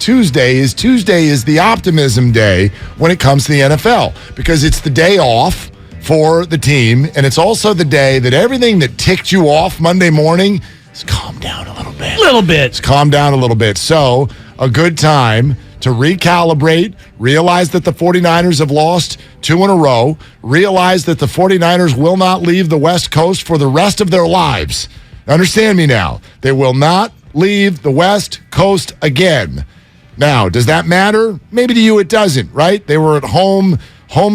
Tuesday is the optimism day when it comes to the NFL because it's the day off for the team, and it's also the day that everything that ticked you off Monday morning is calmed down a little bit. It's calmed down a little bit. So a good time to recalibrate, realize that the 49ers have lost 2 in a row, realize that the 49ers will not leave the West Coast for the rest of their lives. Understand me now. They will not leave the West Coast again. Now, does that matter? Maybe to you it doesn't, right? They were at home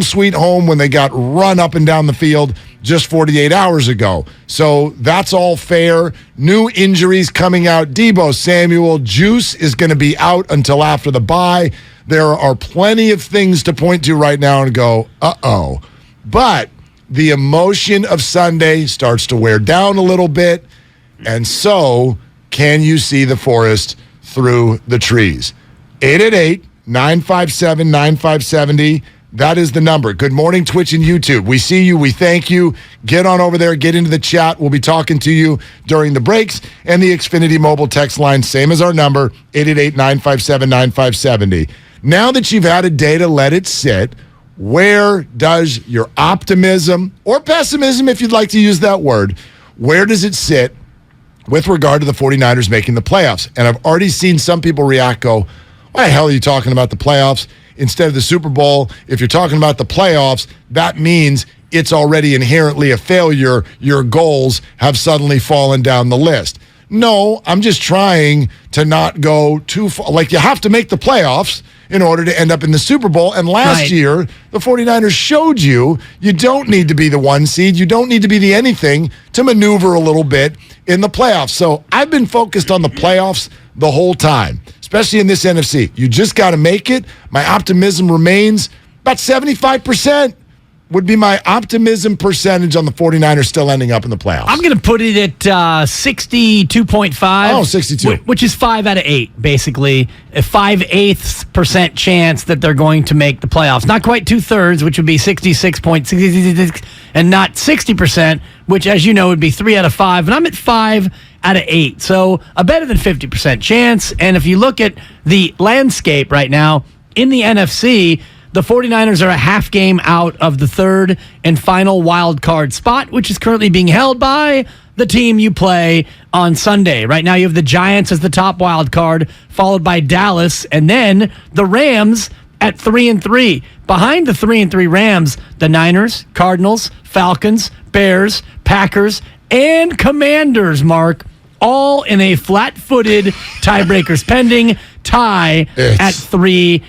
sweet home when they got run up and down the field just 48 hours ago. So that's all fair. New injuries coming out. Deebo Samuel, Juice is going to be out until after the bye. There are plenty of things to point to right now and go, uh-oh. But the emotion of Sunday starts to wear down a little bit, and so can you see the forest through the trees? 888-957-9570. That is the number. Good morning, Twitch and YouTube. We see you. We thank you. Get on over there. Get into the chat. We'll be talking to you during the breaks. And the Xfinity mobile text line, same as our number, 888-957-9570. Now that you've had a day to let it sit, where does your optimism or pessimism, if you'd like to use that word, where does it sit with regard to the 49ers making the playoffs? And I've already seen some people react, go, why the hell are you talking about the playoffs instead of the Super Bowl? If you're talking about the playoffs, that means it's already inherently a failure. Your goals have suddenly fallen down the list. No, I'm just trying to not go too far. Like, you have to make the playoffs in order to end up in the Super Bowl. And last year, the 49ers showed you don't need to be the 1 seed. You don't need to be the anything to maneuver a little bit in the playoffs. So I've been focused on the playoffs the whole time, especially in this NFC. You just got to make it. My optimism remains about 75%. Would be my optimism percentage on the 49ers still ending up in the playoffs. I'm going to put it at 62.5. Oh, 62. Which is 5 out of 8, basically. A 5/8% chance that they're going to make the playoffs. Not quite 2/3, which would be 66.66, and not 60%, which, as you know, would be 3 out of 5. And I'm at 5 out of 8. So a better than 50% chance. And if you look at the landscape right now in the NFC, the 49ers are a half game out of the third and final wild card spot, which is currently being held by the team you play on Sunday. Right now you have the Giants as the top wild card, followed by Dallas, and then the Rams at 3-3. Behind the 3-3 Rams, the Niners, Cardinals, Falcons, Bears, Packers, and Commanders, Mark, all in a flat-footed tiebreakers pending tie at 3-4.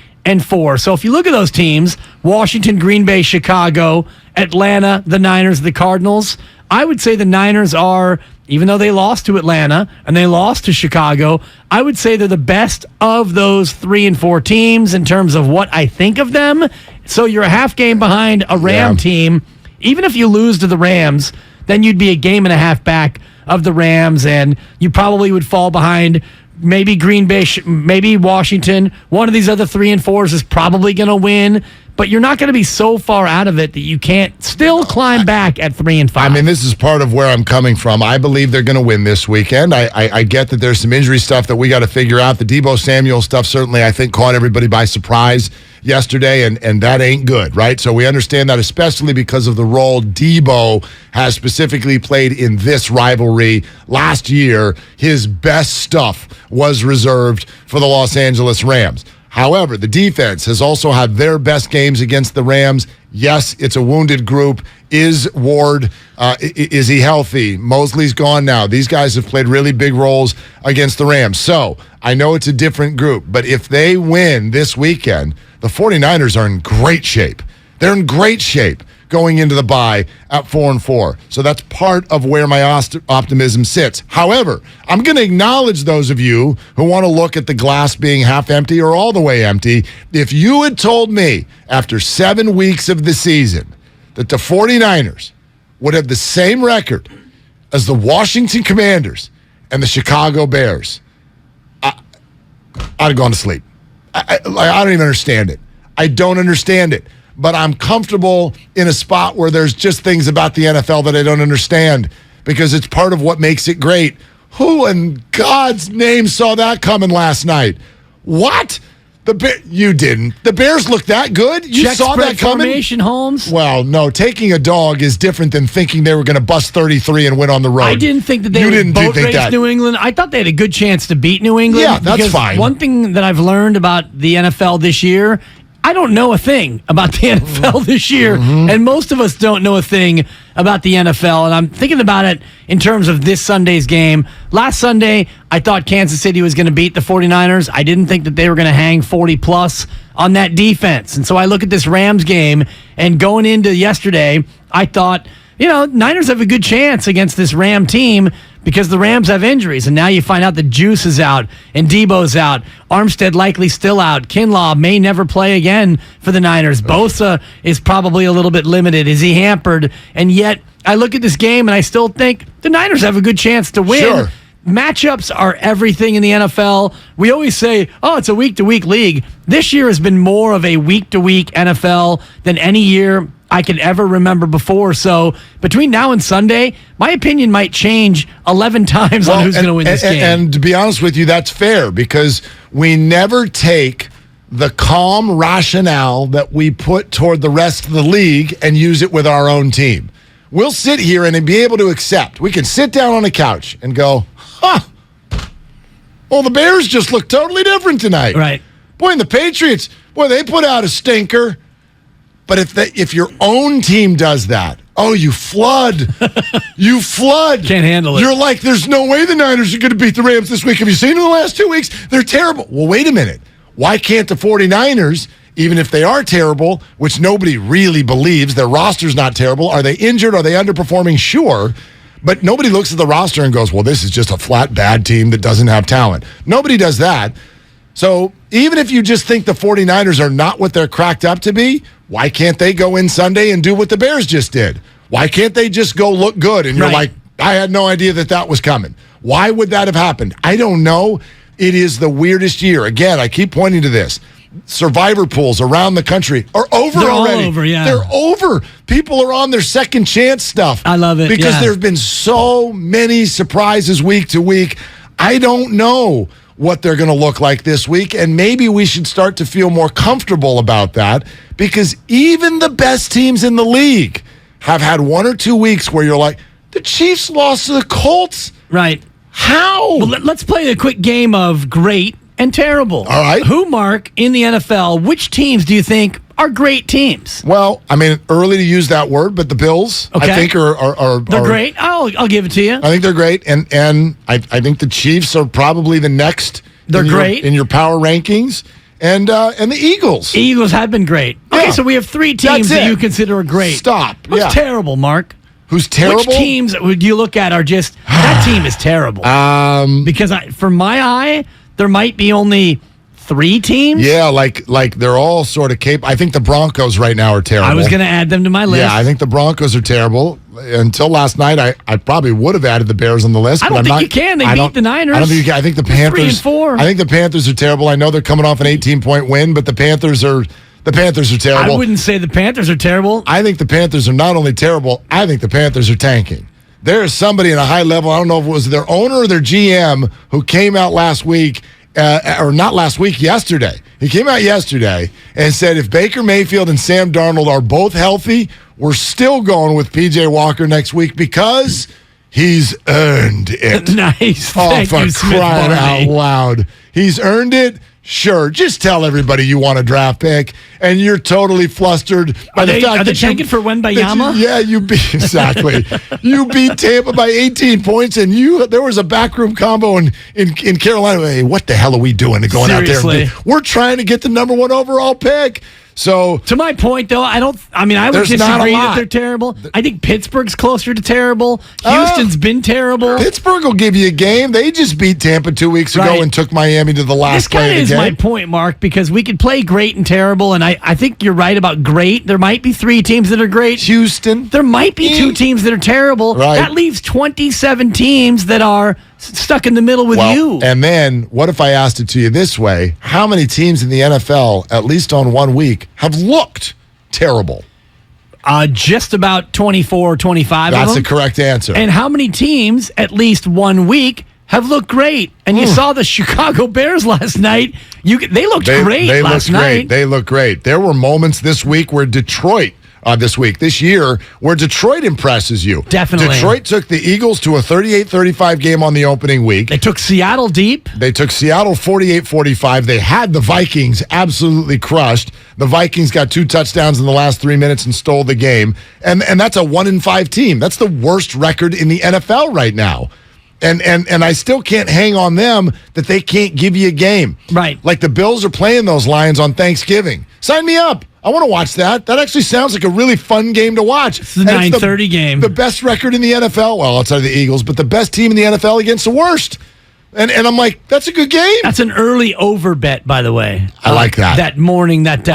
So if you look at those teams, Washington, Green Bay, Chicago, Atlanta, the Niners, the Cardinals, I would say the Niners are, even though they lost to Atlanta and they lost to Chicago, I would say they're the best of those 3 and 4 teams in terms of what I think of them. So you're a half game behind a Ram team. Even if you lose to the Rams, then you'd be a game and a half back of the Rams, and you probably would fall behind maybe Green Bay, maybe Washington. One of these other 3 and 4s is probably going to win, but you're not going to be so far out of it that you can't still climb back at 3 and 5. I mean, this is part of where I'm coming from. I believe they're going to win this weekend. I get that there's some injury stuff that we got to figure out. The Deebo Samuel stuff certainly, I think, caught everybody by surprise yesterday, and that ain't good, right? So we understand that, especially because of the role Deebo has specifically played in this rivalry. Last year, his best stuff was reserved for the Los Angeles Rams. However, the defense has also had their best games against the Rams. Yes, it's a wounded group. Is Ward, is he healthy? Mosley's gone now. These guys have played really big roles against the Rams. So I know it's a different group, but if they win this weekend, the 49ers are in great shape. They're in great shape going into the bye at 4-4. So that's part of where my optimism sits. However, I'm going to acknowledge those of you who want to look at the glass being half empty or all the way empty. If you had told me after 7 weeks of the season that the 49ers would have the same record as the Washington Commanders and the Chicago Bears, I'd have gone to sleep. I don't even understand it. I don't understand it. But I'm comfortable in a spot where there's just things about the NFL that I don't understand because it's part of what makes it great. Who in God's name saw that coming last night? What? You didn't. The Bears looked that good? You Check saw spread that coming? formation, Holmes. Well, no. Taking a dog is different than thinking they were going to bust 33 and win on the road. I didn't think that they would boat race New England. I thought they had a good chance to beat New England. Yeah, that's fine. One thing that I've learned about the NFL this year, I don't know a thing about the NFL this year, and most of us don't know a thing about the NFL, and I'm thinking about it in terms of this Sunday's game. Last Sunday, I thought Kansas City was going to beat the 49ers. I didn't think that they were going to hang 40-plus on that defense, and so I look at this Rams game, and going into yesterday, I thought, Niners have a good chance against this Ram team because the Rams have injuries, and now you find out that Juice is out and Debo's out. Armstead likely still out. Kinlaw may never play again for the Niners. Bosa is probably a little bit limited. Is he hampered? And yet, I look at this game and I still think the Niners have a good chance to win. Sure. Matchups are everything in the NFL. We always say, it's a week-to-week league. This year has been more of a week-to-week NFL than any year I could ever remember before. So between now and Sunday, my opinion might change 11 times on who's going to win this game. And to be honest with you, that's fair because we never take the calm rationale that we put toward the rest of the league and use it with our own team. We'll sit here and be able to accept. We can sit down on a couch and go, well, the Bears just look totally different tonight. Right. Boy, and the Patriots, they put out a stinker. But if your own team does that, you flood. You flood. Can't handle it. You're like, there's no way the Niners are going to beat the Rams this week. Have you seen them the last 2 weeks? They're terrible. Well, wait a minute. Why can't the 49ers, even if they are terrible, which nobody really believes, their roster's not terrible, are they injured? Are they underperforming? Sure. But nobody looks at the roster and goes, well, this is just a flat bad team that doesn't have talent. Nobody does that. So even if you just think the 49ers are not what they're cracked up to be, why can't they go in Sunday and do what the Bears just did? Why can't they just go look good? And you're like, I had no idea that was coming. Why would that have happened? I don't know. It is the weirdest year. Again, I keep pointing to this. Survivor pools around the country are over They're already. All over, yeah. They're over. People are on their second chance stuff. I love it. Because there's been so many surprises week to week. I don't know what they're going to look like this week, and maybe we should start to feel more comfortable about that because even the best teams in the league have had 1 or 2 weeks where you're like, the Chiefs lost to the Colts. Right. How? Well, let's play a quick game of great and terrible. All right. Who, Mark, in the NFL, which teams do you think are great teams? Well, I mean, early to use that word, but the Bills, I think, are they're great. I'll give it to you. I think they're great, and I think the Chiefs are probably the next. They're great in your power rankings, and the Eagles. Eagles have been great. Okay, Yeah. So we have 3 teams that you consider are great. Stop. Who's terrible, Mark? Who's terrible? Which teams would you look at are just that team is terrible? Because for my eye, there might be only 3 teams. Yeah, like they're all sort of capable. I think the Broncos right now are terrible. I was going to add them to my list. Yeah, I think the Broncos are terrible. Until last night, I probably would have added the Bears on the list. I don't think you can. They beat the Niners. I don't think you can. I think the Panthers. 3-4. I think the Panthers are terrible. I know they're coming off an 18-point win, but the Panthers are terrible. I wouldn't say the Panthers are terrible. I think the Panthers are not only terrible, I think the Panthers are tanking. There is somebody at a high level, I don't know if it was their owner or their GM, who came out last week, or not last week, yesterday. He came out yesterday and said if Baker Mayfield and Sam Darnold are both healthy, we're still going with P.J. Walker next week because he's earned it. Nice. Oh, Thank for you, Smith crying Barney. out loud. He's earned it. Sure, just tell everybody you want a draft pick, and you're totally flustered by the fact are they that you tanking for Wembayama? you beat exactly. You beat Tampa by 18 points, and there was a backroom combo in Carolina. Hey, what the hell are we doing to going Seriously. out there? We're trying to get the number 1 overall pick. So to my point, though, I would disagree that they're terrible. I think Pittsburgh's closer to terrible. Houston's been terrible. Pittsburgh will give you a game. They just beat Tampa 2 weeks ago and took Miami to the last play of the game. This kind of is my point, Mark, because we could play great and terrible, and I think you're right about great. There might be 3 teams that are great. Houston. There might be 2 teams that are terrible. Right. That leaves 27 teams that are stuck in the middle with you. And then, what if I asked it to you this way? How many teams in the NFL, at least on 1 week, have looked terrible? Just about 24, 25 of them. That's the correct answer. And how many teams, at least 1 week, have looked great. And you saw the Chicago Bears last night. They looked great last night. They look great. There were moments this week where this year, where Detroit impresses you. Definitely. Detroit took the Eagles to a 38-35 game on the opening week. They took Seattle deep. They took Seattle 48-45. They had the Vikings absolutely crushed. The Vikings got 2 touchdowns in the last 3 minutes and stole the game. And that's a 1-5 team. That's the worst record in the NFL right now. And I still can't hang on them that they can't give you a game. Right. Like the Bills are playing those Lions on Thanksgiving. Sign me up. I want to watch that. That actually sounds like a really fun game to watch. It's the 9:30 game. The best record in the NFL, well, outside of the Eagles, but the best team in the NFL against the worst. And I'm like, that's a good game. That's an early over bet, by the way. I like that. That morning, that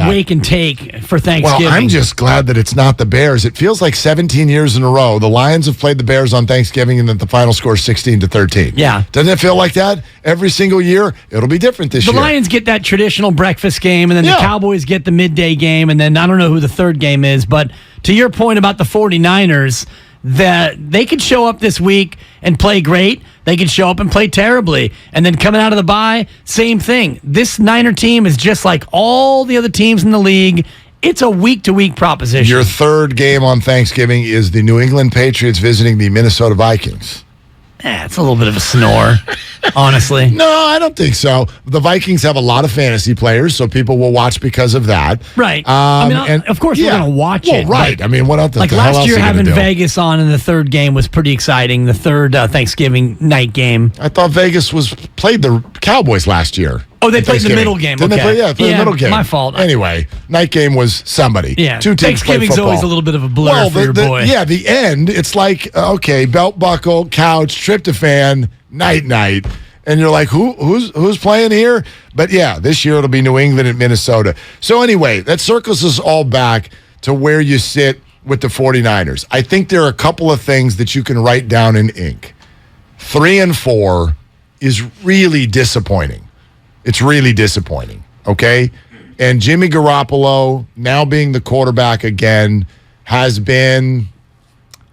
wake and take for Thanksgiving. Well, I'm just glad that it's not the Bears. It feels like 17 years in a row, the Lions have played the Bears on Thanksgiving and that the final score is 16-13. Yeah. Doesn't it feel like that? Every single year, it'll be different this year. The Lions get that traditional breakfast game, and then the Cowboys get the midday game, and then I don't know who the third game is, but to your point about the 49ers, that they could show up this week and play great. They could show up and play terribly. And then coming out of the bye, same thing. This Niner team is just like all the other teams in the league. It's a week-to-week proposition. Your third game on Thanksgiving is the New England Patriots visiting the Minnesota Vikings. It's a little bit of a snore, honestly. No, I don't think so. The Vikings have a lot of fantasy players, so people will watch because of that. Right. Of course, we're going to watch it. Right. I mean, what else? Like last year, having Vegas on in the third game was pretty exciting. The third Thanksgiving night game. I thought Vegas played the Cowboys last year. Oh, they played the middle game. Didn't they play? Yeah, the middle game. My fault. Anyway, night game was somebody. Yeah. 2 teams played Thanksgiving's football. always a little bit of a blur for your boy. Yeah, the end, it's like, okay, belt buckle, couch, tryptophan, night. And you're like, who's playing here? But yeah, this year it'll be New England and Minnesota. So anyway, that circles us all back to where you sit with the 49ers. I think there are a couple of things that you can write down in ink. 3-4 is really disappointing. It's really disappointing, okay? And Jimmy Garoppolo, now being the quarterback again, has been,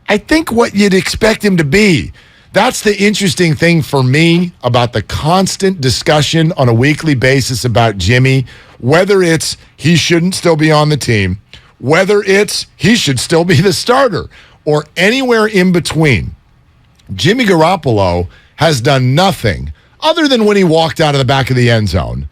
I think, what you'd expect him to be. That's the interesting thing for me about the constant discussion on a weekly basis about Jimmy, whether it's he shouldn't still be on the team, whether it's he should still be the starter, or anywhere in between. Jimmy Garoppolo has done nothing other than when he walked out of the back of the end zone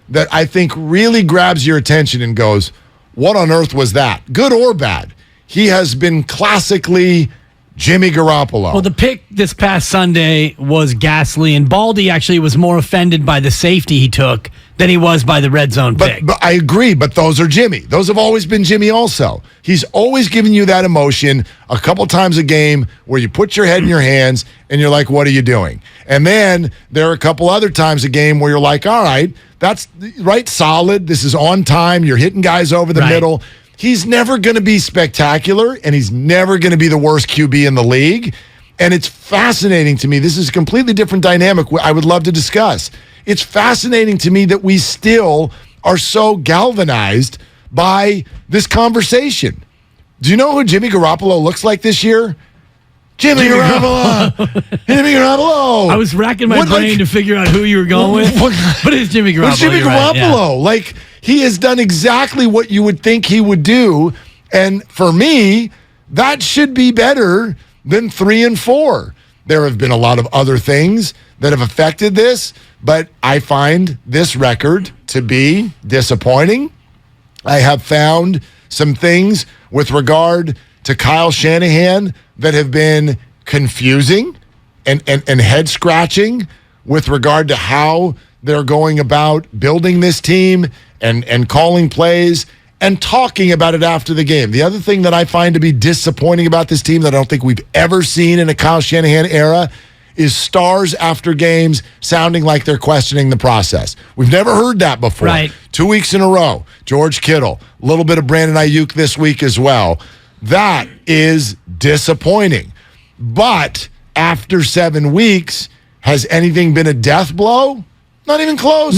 that I think really grabs your attention and goes, what on earth was that? Good or bad? He has been classically Jimmy Garoppolo. Well, the pick this past Sunday was ghastly, and Baldy actually was more offended by the safety he took than he was by the red zone pick. But I agree, but those are Jimmy. Those have always been Jimmy also. He's always given you that emotion a couple times a game where you put your head in your hands and you're like, what are you doing? And then there are a couple other times a game where you're like, all right, that's right, solid. This is on time. You're hitting guys over the middle. He's never going to be spectacular, and he's never going to be the worst QB in the league. And it's fascinating to me. This is a completely different dynamic I would love to discuss. It's fascinating to me that we still are so galvanized by this conversation. Do you know who Jimmy Garoppolo looks like this year? Jimmy Garoppolo. Jimmy Garoppolo. I was racking my brain to figure out who you were going with, but it's Jimmy Garoppolo. It's Jimmy Garoppolo. Right, yeah. Like, he has done exactly what you would think he would do. And for me, that should be better than 3-4. There have been a lot of other things that have affected this, but I find this record to be disappointing. I have found some things with regard to Kyle Shanahan that have been confusing and head-scratching with regard to how they're going about building this team and calling plays and talking about it after the game. The other thing that I find to be disappointing about this team that I don't think we've ever seen in a Kyle Shanahan era is stars after games sounding like they're questioning the process. We've never heard that before. Right. 2 weeks in a row, George Kittle, a little bit of Brandon Ayuk this week as well. That is disappointing. But after 7 weeks, has anything been a death blow? Not even close.